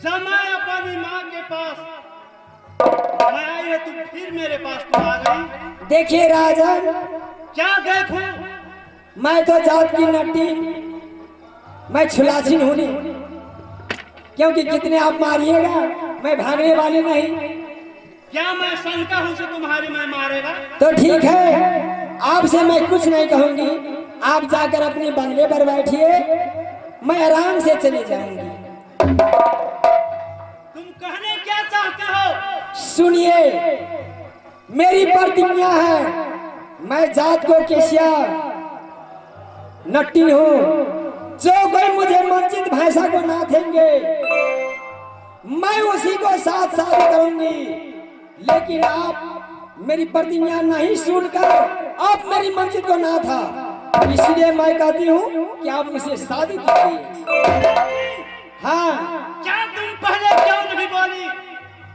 समय अपनी माँ के पास आई है, तू फिर मेरे पास तो आ गई। देखिए राजन, क्या देखूं? मैं तो जात की नट्टी, मैं छुलाछिन हूँ नहीं, क्योंकि कितने आप मारिएगा, मैं भागने वाली नहीं। क्या मैं शंका हूँ से तुम्हारी मैं मारेगा? तो ठीक है, आपसे मैं कुछ नहीं कहूंगी, आप जाकर अपने बंगले पर बैठिए, मैं आराम से चली जाऊंगी। तुम कहने क्या चाहते हो? सुनिए, मेरी प्रतिज्ञा है, मैं जात को केशिया नट्टी हूँ, जो कोई मुझे मंचित भैंसा को ना देंगे मैं उसी को साथ शादी करूंगी। लेकिन आप मेरी प्रतिज्ञा नहीं सुनकर आप मेरी मंजिल को ना था, इसलिए मैं कहती हूँ कि आप मुझसे शादी कीजिए। हाँ, क्या तुम पहले क्यों नहीं बोली?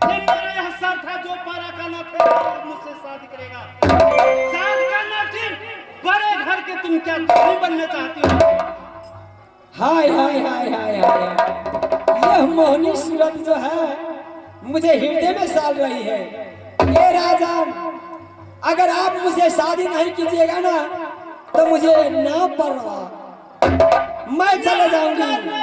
ये मेरा यह सर था, जो पारा का न थे मुझसे शादी करेगा। शादी करना ठीक, बड़े घर के तुम क्या नहीं बनना चाहती हो? हाय हाय हाय हाय हाय, यह मोहनी सूरत जो है मुझे हृदय में साल रही है। ये राजन, अगर आप मुझे शादी नहीं कीजिएगा ना तो मुझे ना परवाह, मैं चले जाऊंगी।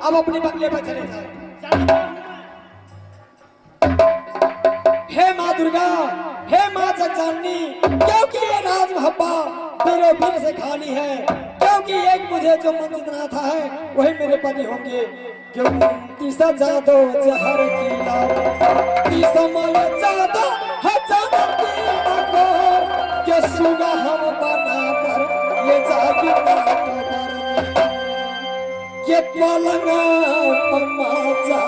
अब अपने बंगले पर चले जाए। हे माँ दुर्गा, हे माँ जगजाननी, क्योंकि ये राज महब्बा दिलो दिल से खाली है, क्योंकि एक मुझे जो मंजिल नाथा है वही मेरे पति होंगे। क्योंकि सजादो जहर की लाल की समय जादो हजार की मको के सुगा हम बना कर ये जागी के पलंग पमाचा।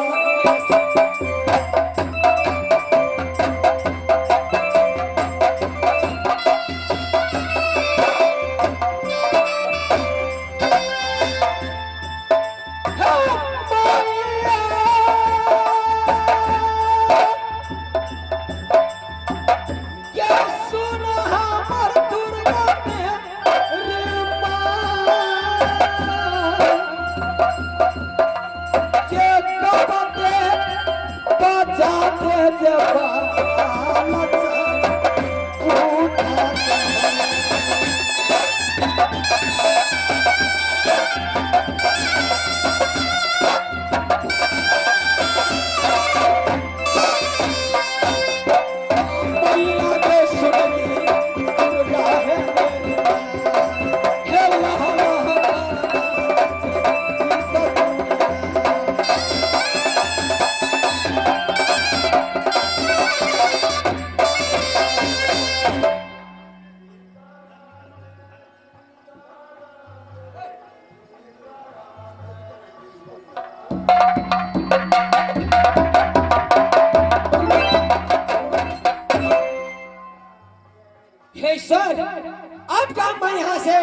अब काम मैं यहाँ से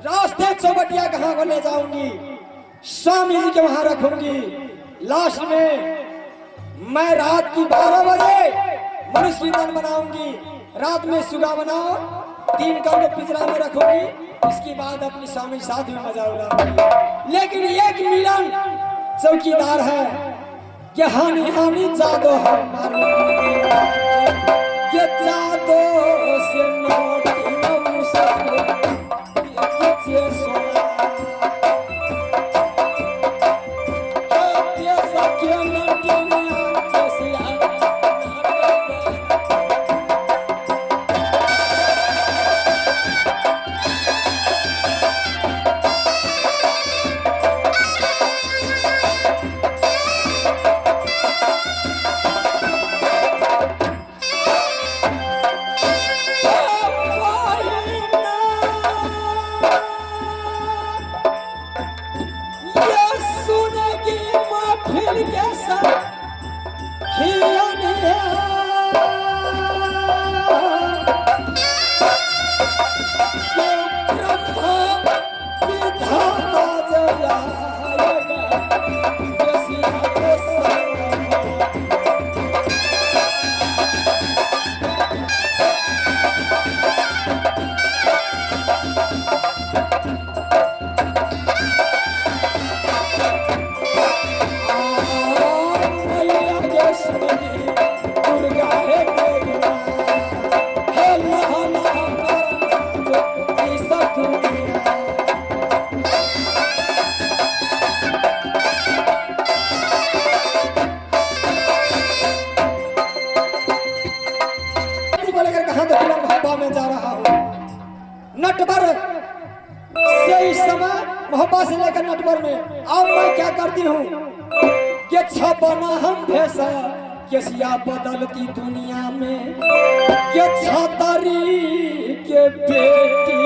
रास्ते चौबटिया कहाँ को ले जाऊंगी, स्वामी जी के वहां रखूंगी। लास्ट में मैं रात की 12 बजे मनुष्य की तन बनाऊंगी, रात में सुगा बनाओ, 3 कमरे पिंजरा में रखूंगी, इसके बाद अपनी स्वामी साथ में मजा उड़ाऊंगी। लेकिन एक मिलन चौकीदार है कि हानि हानि जादो है मारूंगी, ये जादो से नोट नटवर से इस समय मोहब्बत से लेकर नटवर में अब मैं क्या करती हूँ कि छपना हम भेसा केसिया बदलती दुनिया में के छतरी के बेटी